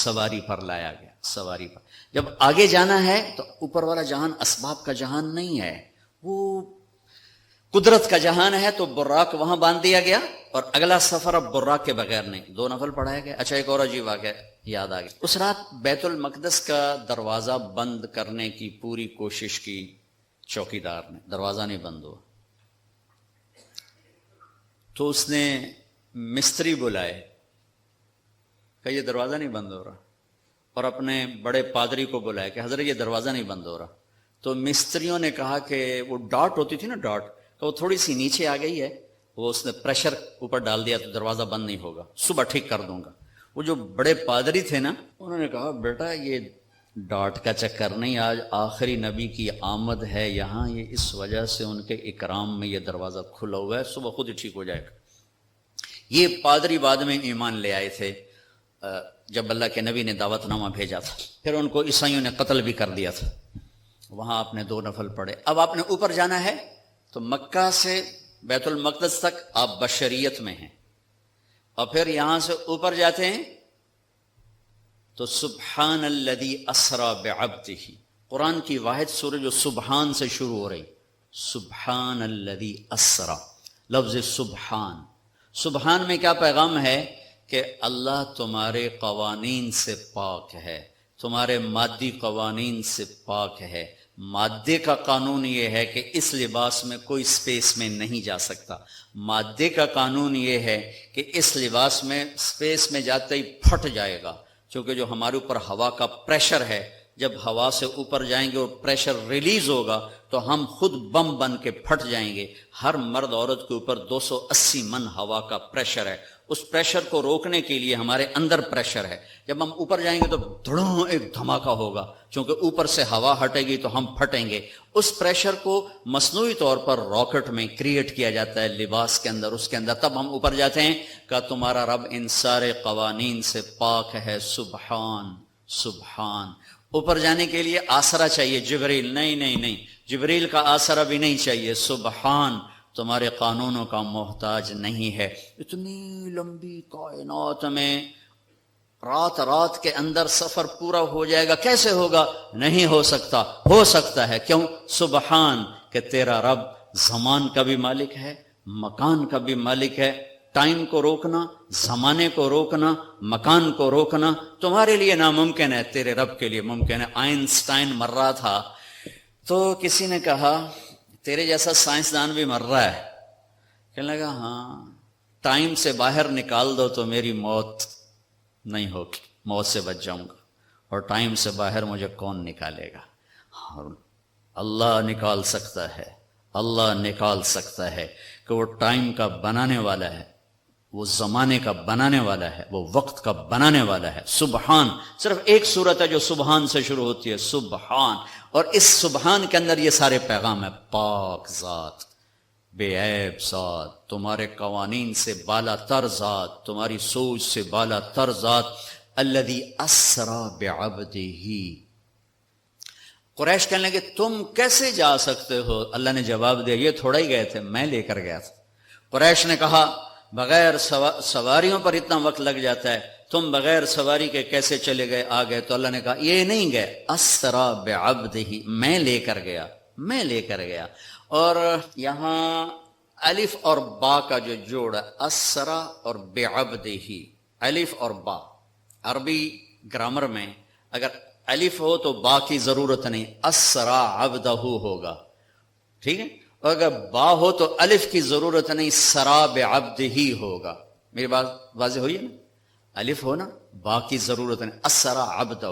سواری پر لایا گیا، سواری پر۔ جب آگے جانا ہے تو اوپر والا جہان اسباب کا جہان نہیں ہے، وہ قدرت کا جہان ہے، تو براق وہاں باندھ دیا گیا، اور اگلا سفر اب براق کے بغیر نہیں، 2 نفل پڑھایا گیا۔ اچھا ایک اور عجیب واقعہ یاد آ گیا، اس رات بیت المقدس کا دروازہ بند کرنے کی پوری کوشش کی چوکیدار نے، دروازہ نہیں بند ہوا، تو اس نے مستری بلائے کہ یہ دروازہ نہیں بند ہو رہا، اور اپنے بڑے پادری کو بلایا کہ حضرت یہ دروازہ نہیں بند ہو رہا۔ تو مستریوں نے کہا کہ وہ ڈاٹ ہوتی تھی نا، ڈاٹ، کہ وہ تھوڑی سی نیچے آ گئی ہے، وہ اس نے پریشر اوپر ڈال دیا تو دروازہ بند نہیں ہوگا، صبح ٹھیک کر دوں گا۔ وہ جو بڑے پادری تھے نا، انہوں نے کہا بیٹا یہ ڈاٹ کا چکر نہیں، آج آخری نبی کی آمد ہے یہاں، یہ اس وجہ سے ان کے اکرام میں یہ دروازہ کھلا ہوا ہے، صبح خود ہی ٹھیک ہو جائے گا۔ یہ پادری بعد میں ایمان لے آئے تھے جب اللہ کے نبی نے دعوت نامہ بھیجا تھا، پھر ان کو عیسائیوں نے قتل بھی کر دیا تھا۔ وہاں آپ نے 2 نفل پڑھے۔ اب آپ نے اوپر جانا ہے تو مکہ سے بیت المقدس تک آپ بشریت میں ہیں، اور پھر یہاں سے اوپر جاتے ہیں تو سبحان الذی اسری بعبدہ، قرآن کی واحد سورہ جو سبحان سے شروع ہو رہی، سبحان الذی اسری، لفظ سبحان۔ سبحان میں کیا پیغام ہے کہ اللہ تمہارے قوانین سے پاک ہے، تمہارے مادی قوانین سے پاک ہے۔ مادے کا قانون یہ ہے کہ اس لباس میں کوئی سپیس میں نہیں جا سکتا، مادے کا قانون یہ ہے کہ اس لباس میں سپیس میں جاتے ہی پھٹ جائے گا، چونکہ جو ہمارے اوپر ہوا کا پریشر ہے، جب ہوا سے اوپر جائیں گے اور پریشر ریلیز ہوگا تو ہم خود بم بن کے پھٹ جائیں گے۔ ہر مرد عورت کے اوپر 280 من ہوا کا پریشر ہے، اس پریشر کو روکنے کے لیے ہمارے اندر پریشر ہے، جب ہم اوپر جائیں گے تو دھڑوں ایک دھماکہ ہوگا، چونکہ اوپر سے ہوا ہٹے گی تو ہم پھٹیں گے۔ اس پریشر کو مصنوعی طور پر راکٹ میں کریٹ کیا جاتا ہے، لباس کے اندر، اس کے اندر، تب ہم اوپر جاتے ہیں کہ تمہارا رب ان سارے قوانین سے پاک ہے، سبحان سبحان۔ اوپر جانے کے لیے آسرا چاہیے، جبریل نہیں نہیں نہیں، جبریل کا آسرا بھی نہیں چاہیے، سبحان تمہارے قانونوں کا محتاج نہیں ہے۔ اتنی لمبی کائنات میں رات کے اندر سفر پورا ہو جائے گا، کیسے ہوگا؟ نہیں ہو سکتا، ہو سکتا ہے، کیوں؟ سبحان کہ تیرا رب زمان کا بھی مالک ہے، مکان کا بھی مالک ہے۔ ٹائم کو روکنا، زمانے کو روکنا، مکان کو روکنا تمہارے لیے ناممکن ہے، تیرے رب کے لیے ممکن ہے۔ آئنسٹائن مر رہا تھا تو کسی نے کہا تیرے جیسا سائنسدان بھی مر رہا ہے، کہنے لگا ہاں، ٹائم سے باہر نکال دو تو میری موت نہیں ہوگی، موت سے بچ جاؤں گا، اور ٹائم سے باہر مجھے کون نکالے گا؟ اللہ نکال سکتا ہے، اللہ نکال سکتا ہے کہ وہ ٹائم کا بنانے والا ہے، وہ زمانے کا بنانے والا ہے، وہ وقت کا بنانے والا ہے۔ سبحان، صرف ایک صورت ہے جو سبحان سے شروع ہوتی ہے، سبحان، اور اس سبحان کے اندر یہ سارے پیغام ہے۔ پاک ذات، بے عیب ذات، تمہارے قوانین سے بالا تر ذات، تمہاری سوچ سے بالا تر ذات، الذی اسری بعبدہ۔ قریش کہنے لگے تم کیسے جا سکتے ہو؟ اللہ نے جواب دیا یہ تھوڑا ہی گئے تھے، میں لے کر گیا تھا۔ قریش نے کہا بغیر سواریوں پر اتنا وقت لگ جاتا ہے، تم بغیر سواری کے کیسے چلے گئے آ گئے؟ تو اللہ نے کہا یہ نہیں گئے، اسری بعبدہ، میں لے کر گیا، میں لے کر گیا۔ اور یہاں الف اور با کا جو جوڑ ہے، اسری اور بعبدہ، الف اور با، عربی گرامر میں اگر الف ہو تو با کی ضرورت نہیں، اسری عبدہ ہوگا، ٹھیک ہے؟ اور اگر با ہو تو الف کی ضرورت نہیں، سرا بعبدہ ہوگا۔ میری بات واضح ہوئی ہے نا؟ الف ہو نا، با کی ضرورت نہیں، اسرا عبدہ،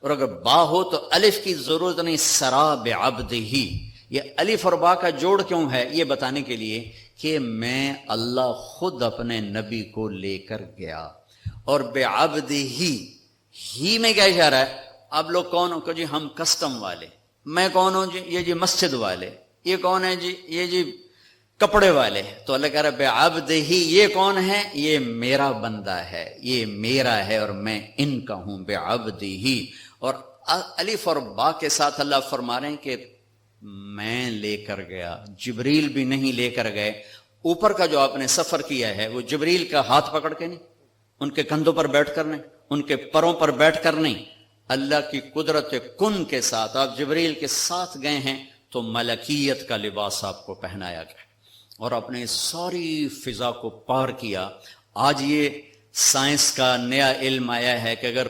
اور اگر با ہو تو الف کی ضرورت نہیں، سرا بعبدہ۔ یہ الف اور با کا جوڑ کیوں ہے؟ یہ بتانے کے لیے کہ میں اللہ خود اپنے نبی کو لے کر گیا، اور بعبدہ ہی میں کیا اشارہ ہے؟ اب لوگ کون ہو کہ جی ہم کسٹم والے، میں کون ہوں جی؟ یہ جی مسجد والے، یہ کون ہے جی؟ یہ جی کپڑے والے۔ تو اللہ کہہ رہا ہے بعبدہ، یہ کون ہے؟ یہ میرا بندہ ہے، یہ میرا ہے اور میں ان کا ہوں، بعبدہ۔ اور الف اور با کے ساتھ اللہ فرما رہے ہیں کہ میں لے کر گیا، جبریل بھی نہیں لے کر گئے۔ اوپر کا جو آپ نے سفر کیا ہے وہ جبریل کا ہاتھ پکڑ کے نہیں، ان کے کندھوں پر بیٹھ کر نہیں، ان کے پروں پر بیٹھ کر نہیں، اللہ کی قدرت کن کے ساتھ آپ جبریل کے ساتھ گئے ہیں تو ملکیت کا لباس آپ کو پہنایا گیا اور اپنے ساری فضا کو پار کیا۔ آج یہ سائنس کا نیا علم آیا ہے کہ اگر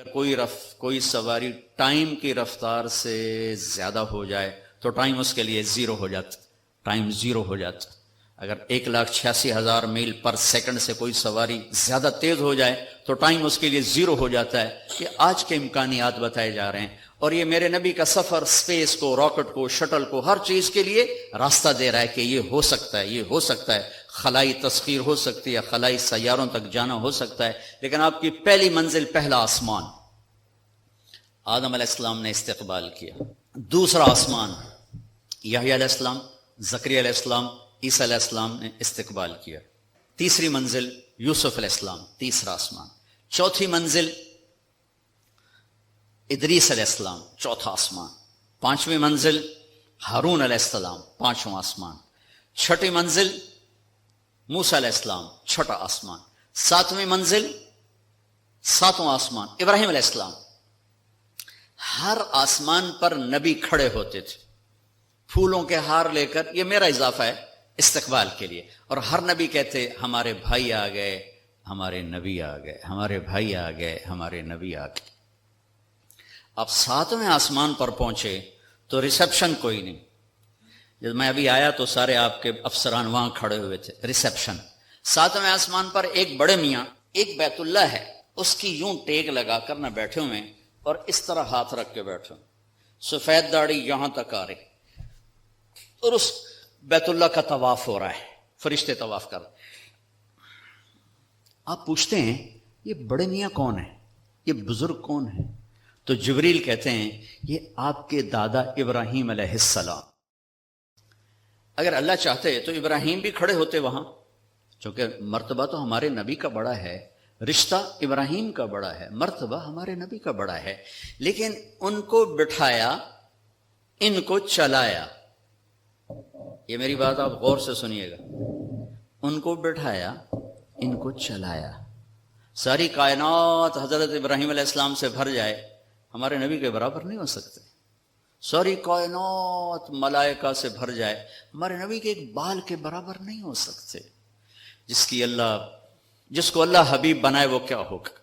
کوئی سواری ٹائم کی رفتار سے زیادہ ہو جائے تو ٹائم اس کے لیے زیرو ہو جاتا، ٹائم زیرو ہو جاتا۔ اگر 1,86,000 میل پر سیکنڈ سے کوئی سواری زیادہ تیز ہو جائے تو ٹائم اس کے لیے زیرو ہو جاتا ہے۔ یہ آج کے امکانیات بتائے جا رہے ہیں، اور یہ میرے نبی کا سفر سپیس کو، راکٹ کو، شٹل کو، ہر چیز کے لیے راستہ دے رہا ہے کہ یہ ہو سکتا ہے، یہ ہو سکتا ہے، خلائی تسخیر ہو سکتی ہے، خلائی سیاروں تک جانا ہو سکتا ہے۔ لیکن آپ کی پہلی منزل، پہلا آسمان آدم علیہ السلام نے استقبال کیا، دوسرا آسمان یحییٰ علیہ السلام، زکریا علیہ السلام، عیسیٰ علیہ السلام نے استقبال کیا، تیسری منزل یوسف علیہ السلام، تیسرا آسمان، چوتھی منزل ادریس علیہ السلام، چوتھا آسمان، پانچویں منزل ہارون علیہ السلام، پانچواں آسمان، چھٹی منزل موسیٰ علیہ السلام، چھٹا آسمان، ساتویں منزل، ساتواں آسمان ابراہیم علیہ السلام۔ ہر آسمان پر نبی کھڑے ہوتے تھے پھولوں کے ہار لے کر، یہ میرا اضافہ ہے استقبال کے لیے، اور ہر نبی کہتے ہمارے بھائی آ گئے، ہمارے نبی آ گئے، ہمارے بھائی آ گئے، ہمارے نبی آ گئے۔ اب ساتویں آسمان پر پہنچے تو ریسیپشن کوئی نہیں۔ جب میں ابھی آیا تو سارے آپ کے افسران وہاں کھڑے ہوئے تھے، ریسیپشن۔ ساتویں آسمان پر ایک بڑے میاں، ایک بیت اللہ ہے، اس کی یوں ٹیک لگا کر نہ بیٹھے ہوئے اور اس طرح ہاتھ رکھ کے بیٹھے ہوئے، سفید داڑھی یہاں تک آ رہی، اور اس بیت اللہ کا طواف ہو رہا ہے، فرشتے طواف کر رہے۔ آپ پوچھتے ہیں یہ بڑے میاں کون ہیں، یہ بزرگ کون ہیں؟ تو جبریل کہتے ہیں یہ آپ کے دادا ابراہیم علیہ السلام۔ اگر اللہ چاہتے تو ابراہیم بھی کھڑے ہوتے وہاں، چونکہ مرتبہ تو ہمارے نبی کا بڑا ہے، رشتہ ابراہیم کا بڑا ہے، مرتبہ ہمارے نبی کا بڑا ہے، لیکن ان کو بٹھایا، ان کو چلایا۔ یہ میری بات آپ غور سے سنیے گا، ان کو بٹھایا، ان کو چلایا۔ ساری کائنات حضرت ابراہیم علیہ السلام سے بھر جائے، ہمارے نبی کے برابر نہیں ہو سکتے۔ ساری کائنات ملائکہ سے بھر جائے، ہمارے نبی کے ایک بال کے برابر نہیں ہو سکتے۔ جس کو اللہ حبیب بنائے وہ کیا ہوگا،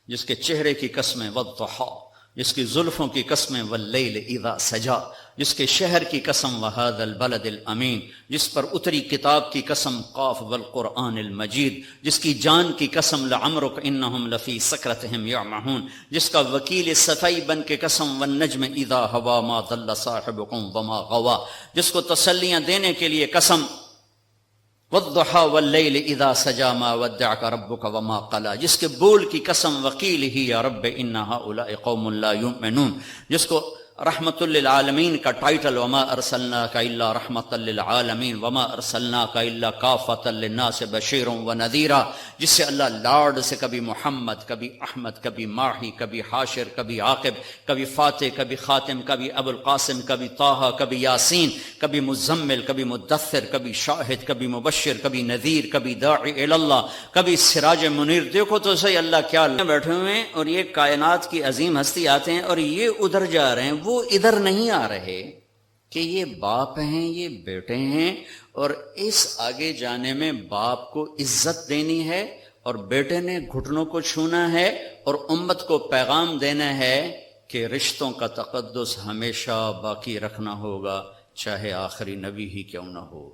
جس کے چہرے کی قسمیں والضحیٰ، جس کی زلفوں کی قسمیں واللیل اذا سجا، جس کے شہر کی قسم وہذا البلد الامین، جس پر اتری کتاب کی قسم قاف والقرآن المجید، جس کی جان کی قسم لعمرک انہم لفی سکرتہم یعمہون، جس کا وکیل صفائی بن کے قسم والنجم اذا ہوا ما ضل صاحبکم وما غوا، جس کو تسلیاں دینے کے لیے قسم والضحیٰ واللیل اذا سجا ما ودعک ربک وما قلا، جس کے بول کی قسم وقیل ہی یا رب ان ہؤلاء قوم لا یؤمنون، جس کو رحمت للعالمین کا ٹائٹل وما ارسلناک الا رحمت للعالمین وما ارسلناک الا کافۃ للناس بشیرا ونذیرا، جس سے اللہ لاڈ سے کبھی محمد، کبھی احمد، کبھی ماہی، کبھی حاشر، کبھی عاقب، کبھی فاتح، کبھی خاتم، کبھی ابو القاسم، کبھی طٰہٰ، کبھی یاسین، کبھی مزمل، کبھی مدثر، کبھی شاہد، کبھی مبشر، کبھی نذیر، کبھی داعی اللہ، کبھی سراج منیر۔ دیکھو تو صحیح اللہ کیا بیٹھے ہوئے ہیں، اور یہ کائنات کی عظیم ہستی آتے ہیں اور یہ ادھر جا رہے ہیں، وہ ادھر نہیں آ رہے کہ یہ باپ ہیں، یہ بیٹے ہیں، اور اس آگے جانے میں باپ کو عزت دینی ہے اور بیٹے نے گھٹنوں کو چھونا ہے، اور امت کو پیغام دینا ہے کہ رشتوں کا تقدس ہمیشہ باقی رکھنا ہوگا، چاہے آخری نبی ہی کیوں نہ ہو،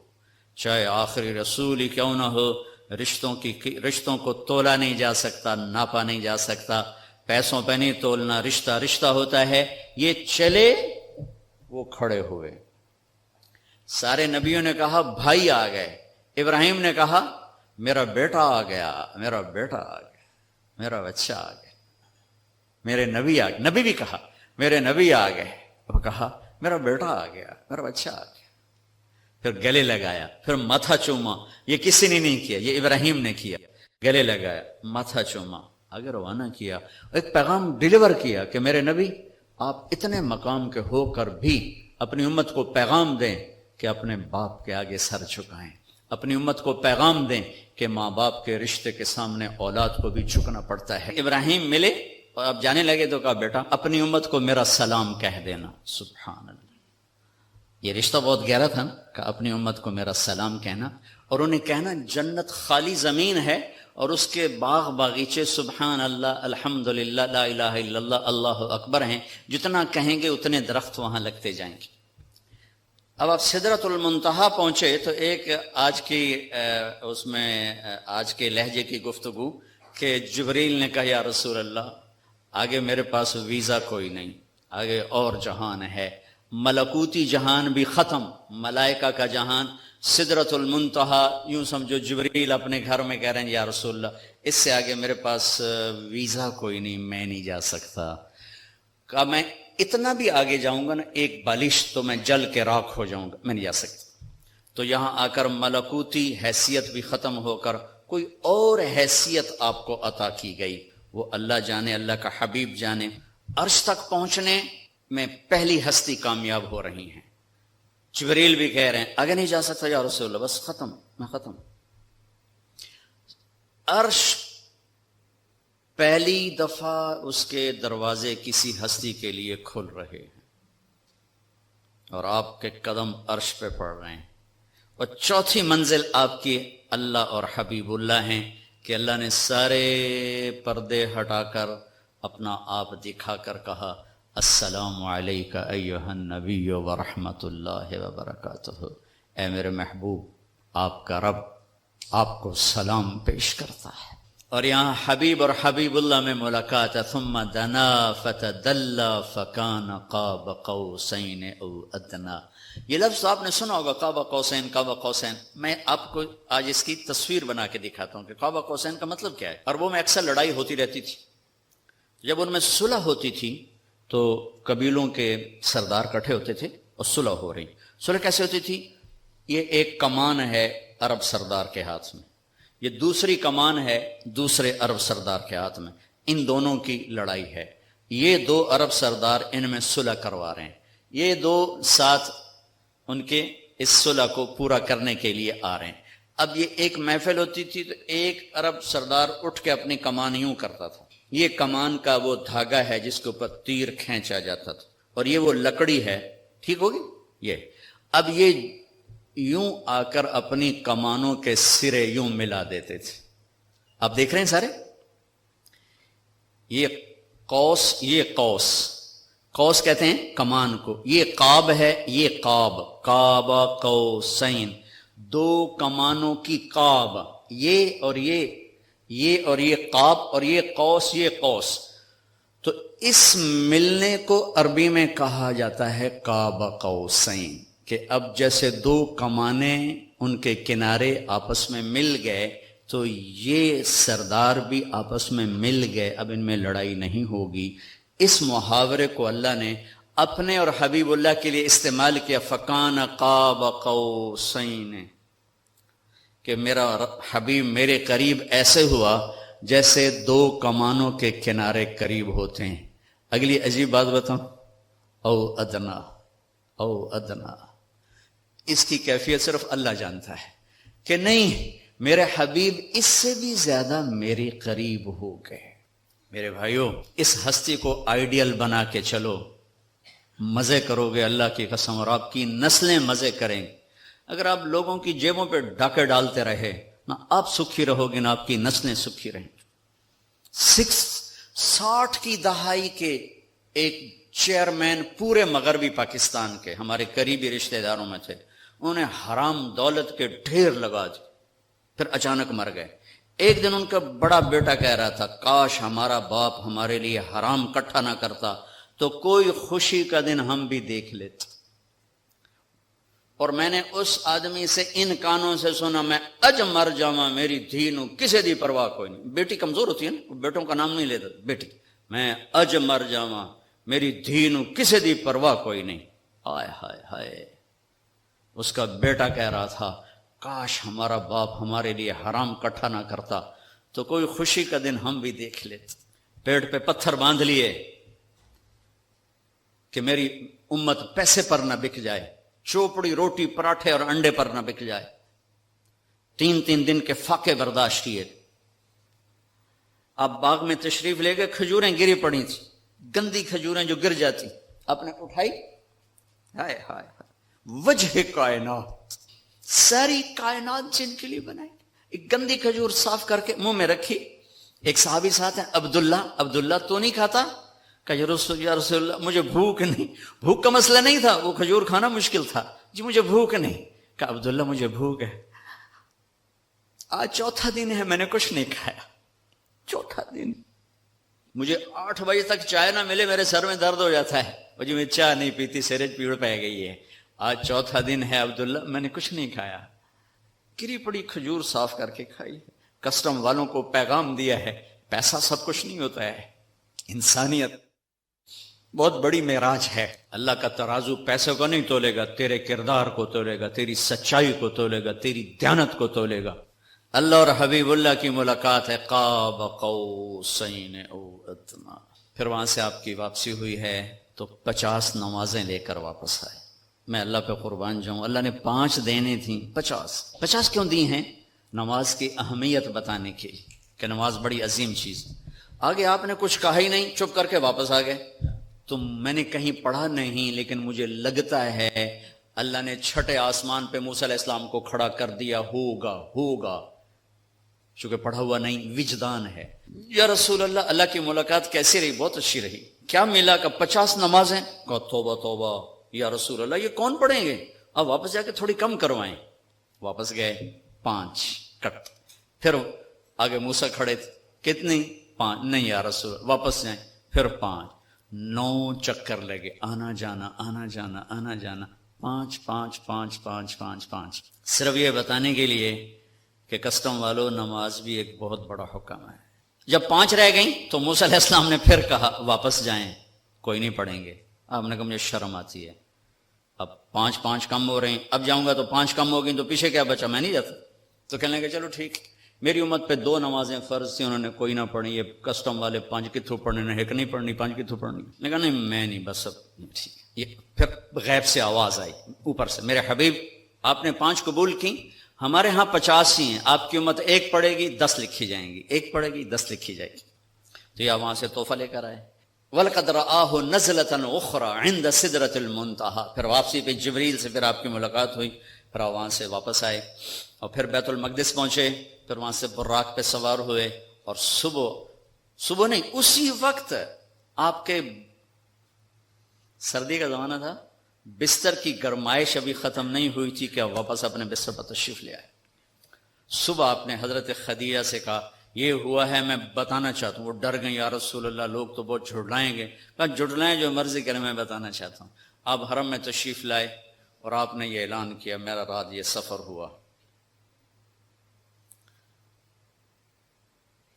چاہے آخری رسول ہی کیوں نہ ہو۔ رشتوں کو تولا نہیں جا سکتا، ناپا نہیں جا سکتا، پیسوں پہ نہیں تولنا، رشتہ رشتہ ہوتا ہے۔ یہ چلے، وہ کھڑے ہوئے۔ سارے نبیوں نے کہا بھائی آ گئے، ابراہیم نے کہا میرا بیٹا آ گیا، میرا بیٹا آ گیا، میرا بچہ آ گیا، میرے نبی آ گئے۔ نبی بھی کہا میرے نبی آ گئے، وہ کہا میرا بیٹا آ گیا، میرا بچہ آ گیا۔ پھر گلے لگایا، پھر ماتھا چوما۔ یہ کسی نے نہیں کیا، یہ ابراہیم نے کیا۔ گلے لگایا، ماتھا چوما، آگے روانہ کیا، ایک پیغام ڈیلیور کیا کہ میرے نبی آپ اتنے مقام کے ہو کر بھی اپنی امت کو پیغام دیں کہ اپنے باپ کے آگے سر جھکائیں، اپنی امت کو پیغام دیں کہ ماں باپ کے رشتے کے سامنے اولاد کو بھی جھکنا پڑتا ہے. ابراہیم ملے اور اب جانے لگے تو کہا بیٹا اپنی امت کو میرا سلام کہہ دینا. سبحان اللہ، یہ رشتہ بہت گہرا تھا نا، کہ اپنی امت کو میرا سلام کہنا، اور انہیں کہنا جنت خالی زمین ہے اور اس کے باغ باغیچے سبحان اللہ الحمدللہ لا الہ الا اللہ اللہ اکبر ہیں، جتنا کہیں گے اتنے درخت وہاں لگتے جائیں گے. اب آپ سدرۃ المنتہا پہنچے تو ایک آج کے لہجے کی گفتگو کہ جبریل نے کہا یا رسول اللہ آگے میرے پاس ویزا کوئی نہیں، آگے اور جہان ہے، ملکوتی جہان بھی ختم، ملائکہ کا جہان، سدرۃ المنتہا، یوں سمجھو جبریل اپنے گھر میں کہہ رہے ہیں یا رسول اللہ اس سے آگے میرے پاس ویزا کوئی نہیں، میں نہیں جا سکتا. کہا میں اتنا بھی آگے جاؤں گا نا ایک بالش تو میں جل کے راکھ ہو جاؤں گا، میں نہیں جا سکتا. تو یہاں آ کر ملکوتی حیثیت بھی ختم ہو کر کوئی اور حیثیت آپ کو عطا کی گئی، وہ اللہ جانے، اللہ کا حبیب جانے. عرش تک پہنچنے میں پہلی ہستی کامیاب ہو رہی ہیں. جبریل بھی کہہ رہے ہیں آگے نہیں جا سکتا یا رسول اللہ، بس ختم، میں ختم. عرش پہلی دفعہ اس کے دروازے کسی ہستی کے لیے کھل رہے ہیں اور آپ کے قدم عرش پہ پڑ رہے ہیں، اور چوتھی منزل آپ کی اللہ اور حبیب اللہ ہیں کہ اللہ نے سارے پردے ہٹا کر اپنا آپ دکھا کر کہا السلام علیک ایھا النبی ورحمۃ اللہ وبرکاتہ. اے میرے محبوب آپ کا رب آپ کو سلام پیش کرتا ہے. اور یہاں حبیب اور حبیب اللہ میں ملاقات ہے. ثم دنا فتدلى فكان قاب قوسین او ادنی. یہ لفظ آپ نے سنا ہوگا قاب قوسین، قاب قوسین. میں آپ کو آج اس کی تصویر بنا کے دکھاتا ہوں کہ قاب قوسین کا مطلب کیا ہے. عربوں میں اکثر لڑائی ہوتی رہتی تھی، جب ان میں صلح ہوتی تھی تو قبیلوں کے سردار کٹھے ہوتے تھے اور صلح ہو رہی. صلح کیسے ہوتی تھی؟ یہ ایک کمان ہے عرب سردار کے ہاتھ میں، یہ دوسری کمان ہے دوسرے عرب سردار کے ہاتھ میں، ان دونوں کی لڑائی ہے. یہ دو عرب سردار ان میں صلح کروا رہے ہیں، یہ دو ساتھ ان کے اس صلح کو پورا کرنے کے لیے آ رہے ہیں. اب یہ ایک محفل ہوتی تھی تو ایک عرب سردار اٹھ کے اپنی کمان یوں کرتا تھا، یہ کمان کا وہ دھاگا ہے جس کے اوپر تیر کھینچا جاتا تھا، اور یہ وہ لکڑی ہے، ٹھیک ہوگی یہ. اب یہ یوں آ کر اپنی کمانوں کے سرے یوں ملا دیتے تھے. آپ دیکھ رہے ہیں سارے، یہ قوس، یہ قوس، قوس کہتے ہیں کمان کو، یہ قاب ہے، یہ قاب، قاب قوسین، دو کمانوں کی قاب، یہ اور یہ اور یہ قاب، اور یہ قوس، یہ قوس. تو اس ملنے کو عربی میں کہا جاتا ہے قاب قوسین، کہ اب جیسے دو کمانیں ان کے کنارے آپس میں مل گئے تو یہ سردار بھی آپس میں مل گئے، اب ان میں لڑائی نہیں ہوگی. اس محاورے کو اللہ نے اپنے اور حبیب اللہ کے لیے استعمال کیا، فکان قاب قوسین، کہ میرا حبیب میرے قریب ایسے ہوا جیسے دو کمانوں کے کنارے قریب ہوتے ہیں. اگلی عجیب بات بتاؤں، او ادنا، او ادنا، اس کی کیفیت صرف اللہ جانتا ہے کہ نہیں میرے حبیب اس سے بھی زیادہ میرے قریب ہو گئے. میرے بھائیوں اس ہستی کو آئیڈیل بنا کے چلو، مزے کرو گے اللہ کی قسم، اور آپ کی نسلیں مزے کریں گے. اگر آپ لوگوں کی جیبوں پہ ڈاکے ڈالتے رہے، نہ آپ سکھی رہو گے نہ آپ کی نسلیں سکھی رہیں گی. 60 کی دہائی کے ایک چیئرمین پورے مغربی پاکستان کے ہمارے قریبی رشتہ داروں میں تھے، انہوں نے حرام دولت کے ڈھیر لگا دی، پھر اچانک مر گئے. ایک دن ان کا بڑا بیٹا کہہ رہا تھا کاش ہمارا باپ ہمارے لیے حرام اکٹھا نہ کرتا تو کوئی خوشی کا دن ہم بھی دیکھ لیتے. اور میں نے اس آدمی سے ان کانوں سے سنا، میں اج مر جاواں میری دھی نو کسے دی پرواہ کوئی نہیں. بیٹی کمزور ہوتی ہے نا، بیٹوں کا نام نہیں لیتا، بیٹی، میں اج مر جاواں میری دھی نو کسے دی پرواہ کوئی نہیں. ہائے ہائے ہائے. اس کا بیٹا کہہ رہا تھا کاش ہمارا باپ ہمارے لیے حرام اکٹھا نہ کرتا تو کوئی خوشی کا دن ہم بھی دیکھ لیتے. پیٹ پہ پتھر باندھ لیے کہ میری امت پیسے پر نہ بک جائے، چوپڑی روٹی پراٹھے اور انڈے پر نہ بک جائے. 3 دن کے فاقے برداشت کیے. آپ باغ میں تشریف لے گئے, کھجوریں گری پڑی تھی, گندی کھجوریں جو گر جاتی, آپ نے اٹھائی, ہائے ہائے وجہ کائنات, ساری کائنات جن کے لیے بنائی, ایک گندی کھجور صاف کر کے منہ میں رکھی. ایک صحابی ساتھ ہیں, عبداللہ تو نہیں کھاتا؟ کہ یا رسول اللہ مجھے بھوک نہیں. بھوک کا مسئلہ نہیں تھا, وہ کھجور کھانا مشکل تھا. جی مجھے بھوک نہیں. کہ عبداللہ مجھے بھوک ہے, آج 4تھا دن ہے میں نے کچھ نہیں کھایا, 4تھا دن, مجھے 8 بجے تک چائے نہ ملے میرے سر میں درد ہو جاتا ہے, اور جی میں چائے نہیں پیتی, سیرج پیڑ پہ گئی ہے. آج 4تھا دن ہے عبداللہ, میں نے کچھ نہیں کھایا. گری پڑی کھجور صاف کر کے کھائی. کسٹم والوں کو پیغام دیا ہے, پیسہ سب کچھ نہیں ہوتا ہے, انسانیت بہت بڑی معراج ہے. اللہ کا ترازو پیسے کو نہیں تولے گا, تیرے کردار کو تولے گا, تیری سچائی کو تولے گا, تیری دیانت کو تولے گا. اللہ اور حبیب اللہ کی ملاقات ہے, قاب قوسین او ادنا. پھر وہاں سے آپ کی واپسی ہوئی ہے تو 50 نمازیں لے کر واپس آئے. میں اللہ پہ قربان جاؤں, اللہ نے 5 دینی تھیں, 50 کیوں دی ہیں؟ نماز کی اہمیت بتانے کے لیے کہ نماز بڑی عظیم چیز. آگے آپ نے کچھ کہا ہی نہیں, چپ کر کے واپس آ گئے. تو میں نے کہیں پڑھا نہیں, لیکن مجھے لگتا ہے اللہ نے 6 آسمان پہ موسیٰ علیہ السلام کو کھڑا کر دیا, ہوگا چونکہ پڑھا ہوا نہیں, وجدان ہے. یا رسول اللہ, اللہ کی ملاقات کیسی رہی؟ بہت اچھی رہی. کیا ملا؟ کہ 50 نمازیں. کہا توبہ یا رسول اللہ یہ کون پڑھیں گے, اب واپس جا کے تھوڑی کم کروائیں. واپس گئے, 5 کٹ. پھر آگے موسیٰ کھڑے تھے, کتنی؟ 5. نہیں یا رسول, واپس جائیں. پھر 5. 9 چکر لگے, آنا جانا 5. صرف یہ بتانے کے لیے کہ کسٹم والوں, نماز بھی ایک بہت بڑا حکم ہے. جب 5 رہ گئیں تو موسیٰ علیہ السلام نے پھر کہا واپس جائیں, کوئی نہیں پڑھیں گے. آپ نے کہا مجھے شرم آتی ہے, اب 5 کم ہو رہے ہیں, اب جاؤں گا تو 5 کم ہو گئی تو پیچھے کیا بچا, میں نہیں جاتا. تو کہنے لگے چلو ٹھیک. میری امت پہ 2 نمازیں فرض تھیں, انہوں نے کوئی نہ پڑھی. یہ کسٹم والے 5 کتھوں پڑھنے, نے ایک نہیں پڑھنی, 5 کتھوں پڑھنی. میں کہا نہیں میں نہیں, بس اب ٹھیک. یہ پھر غیب سے آواز آئی اوپر سے, میرے حبیب آپ نے 5 قبول کی, ہمارے ہاں 50 ہی ہیں, آپ کی امت 1 پڑھے گی 10 لکھی جائیں گی, 1 پڑھے گی 10 لکھی جائے گی. تو یہ وہاں سے تحفہ لے کر آئے. وَلَقَدْ رَآهُ نَزْلَةً أُخْرَى عِنْدَ سِدْرَةِ الْمُنْتَهَى. پھر واپسی پہ جبریل سے پھر آپ کی ملاقات ہوئی, پھر وہاں سے واپس آئے اور پھر بیت المقدس پہنچے. پھر وہاں سے براق پہ سوار ہوئے اور صبح نہیں, اسی وقت آپ کے سردی کا زمانہ تھا, بستر کی گرمائش ابھی ختم نہیں ہوئی تھی کہ واپس اپنے بستر پر تشریف لے آئے. صبح آپ نے حضرت خدیجہ سے کہا یہ ہوا ہے, میں بتانا چاہتا ہوں. وہ ڈر گئے, یا رسول اللہ لوگ تو بہت جھٹلائیں گے. کہا جھٹلائیں جو مرضی کریں, میں بتانا چاہتا ہوں. آپ حرم میں تشریف لائے اور آپ نے یہ اعلان کیا میرا رات یہ سفر ہوا.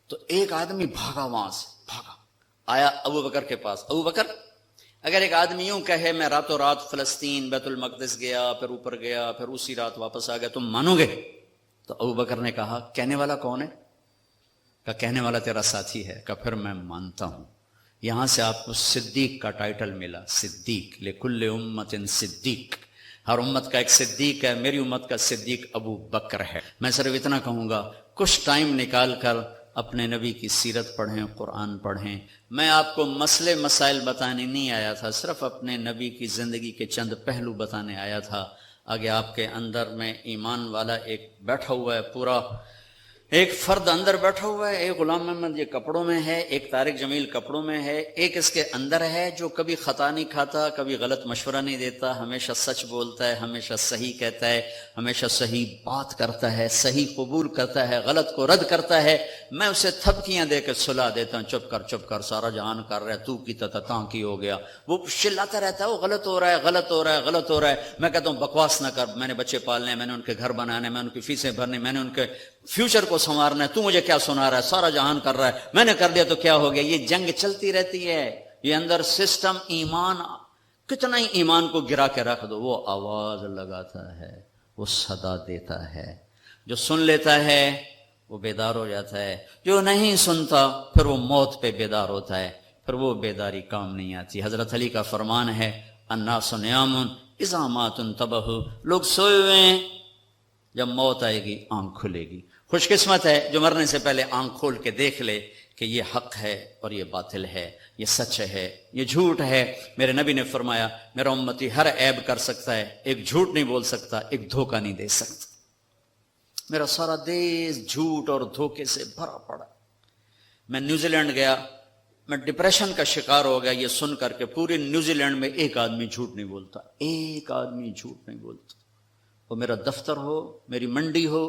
تو ایک آدمی بھاگا, وہاں سے بھاگا آیا ابو بکر کے پاس. ابو بکر, اگر ایک آدمی یوں کہے میں راتوں رات فلسطین بیت المقدس گیا, پھر اوپر گیا, پھر اسی رات واپس آ گیا, تم مانو گے؟ تو ابو بکر نے کہا کہنے والا کون ہے؟ کہ کہنے والا تیرا ساتھی ہے. کہ پھر میں مانتا ہوں. یہاں سے آپ کو صدیق کا ٹائٹل ملا, صدیق. لکل امت صدیق, ہر امت کا ایک صدیق ہے. میری امت کا صدیق ابو بکر ہے. میں صرف اتنا کہوں گا, کچھ ٹائم نکال کر اپنے نبی کی سیرت پڑھیں, قرآن پڑھیں. میں آپ کو مسئلے مسائل بتانے نہیں آیا تھا, صرف اپنے نبی کی زندگی کے چند پہلو بتانے آیا تھا. آگے آپ کے اندر میں ایمان والا ایک بیٹھا ہوا ہے, پورا ایک فرد اندر بیٹھا ہوا ہے. ایک غلام محمد یہ کپڑوں میں ہے, ایک طارق جمیل کپڑوں میں ہے, ایک اس کے اندر ہے جو کبھی خطا نہیں کھاتا, کبھی غلط مشورہ نہیں دیتا, ہمیشہ سچ بولتا ہے, ہمیشہ صحیح کہتا ہے, ہمیشہ صحیح بات کرتا ہے, صحیح قبول کرتا ہے, غلط کو رد کرتا ہے. میں اسے تھپکیاں دے کے سلا دیتا ہوں, چپ کر سارا جہان کر رہا ہے, تو کی تاں کی ہو گیا. وہ چلاتا رہتا ہے, وہ غلط ہو رہا ہے. میں کہتا ہوں بکواس نہ کر, میں نے بچے پالنے ہیں, میں نے ان کے گھر بنانے, میں نے ان کی فیسیں بھرنی, میں نے ان کے فیوچر کو سنوارنا ہے. تو مجھے کیا سنا رہا ہے, سارا جہان کر رہا ہے, میں نے کر دیا تو کیا ہو گیا. یہ جنگ چلتی رہتی ہے. یہ اندر سسٹم ایمان, کتنا ہی ایمان کو گرا کے رکھ دو, وہ آواز لگاتا ہے, وہ صدا دیتا ہے. جو سن لیتا ہے وہ بیدار ہو جاتا ہے, جو نہیں سنتا پھر وہ موت پہ بیدار ہوتا ہے, پھر وہ بیداری کام نہیں آتی. حضرت علی کا فرمان ہے الناس نیام اذا ما تنتبہوا, لوگ سوئے ہوئے ہیں جب موت آئے گی آنکھ کھلے گی۔ خوش قسمت ہے جو مرنے سے پہلے آنکھ کھول کے دیکھ لے کہ یہ حق ہے اور یہ باطل ہے، یہ سچ ہے، یہ جھوٹ ہے۔ میرے نبی نے فرمایا میرا امتی ہر عیب کر سکتا ہے، ایک جھوٹ نہیں بول سکتا، ایک دھوکہ نہیں دے سکتا۔ میرا سارا دیش جھوٹ اور دھوکے سے بھرا پڑا۔ میں نیوزی لینڈ گیا، میں ڈپریشن کا شکار ہو گیا یہ سن کر کے پورے نیوزی لینڈ میں ایک آدمی جھوٹ نہیں بولتا، ایک آدمی جھوٹ نہیں بولتا۔ وہ میرا دفتر ہو، میری منڈی ہو،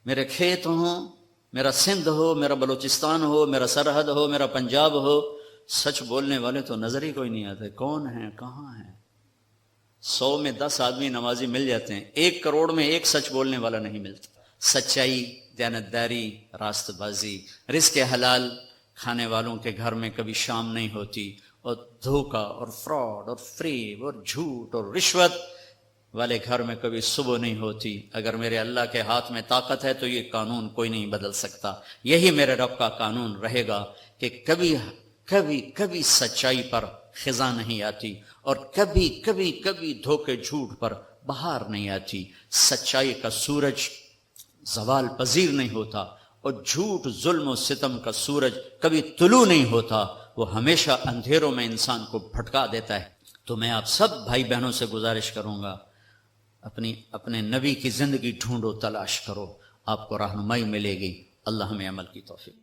میرے کھیت ہوں، میرا سندھ ہو، میرا بلوچستان ہو، میرا سرحد ہو، میرا پنجاب ہو، سچ بولنے والے تو نظر ہی کوئی نہیں آتے۔ کون ہیں، کہاں ہیں؟ 100 میں 10 آدمی نمازی مل جاتے ہیں، 1 کروڑ میں ایک سچ بولنے والا نہیں ملتا۔ سچائی، دیانتداری، راست بازی، رزق حلال کھانے والوں کے گھر میں کبھی شام نہیں ہوتی، اور دھوکہ اور فراڈ اور فریب اور جھوٹ اور رشوت والے گھر میں کبھی صبح نہیں ہوتی۔ اگر میرے اللہ کے ہاتھ میں طاقت ہے تو یہ قانون کوئی نہیں بدل سکتا۔ یہی میرے رب کا قانون رہے گا کہ کبھی کبھی کبھی سچائی پر خزاں نہیں آتی، اور کبھی کبھی کبھی دھوکے جھوٹ پر بہار نہیں آتی۔ سچائی کا سورج زوال پذیر نہیں ہوتا، اور جھوٹ، ظلم و ستم کا سورج کبھی طلوع نہیں ہوتا، وہ ہمیشہ اندھیروں میں انسان کو بھٹکا دیتا ہے۔ تو میں آپ سب بھائی بہنوں سے گزارش کروں گا، اپنے نبی کی زندگی ڈھونڈو، تلاش کرو، آپ کو رہنمائی ملے گی۔ اللہ ہمیں عمل کی توفیق۔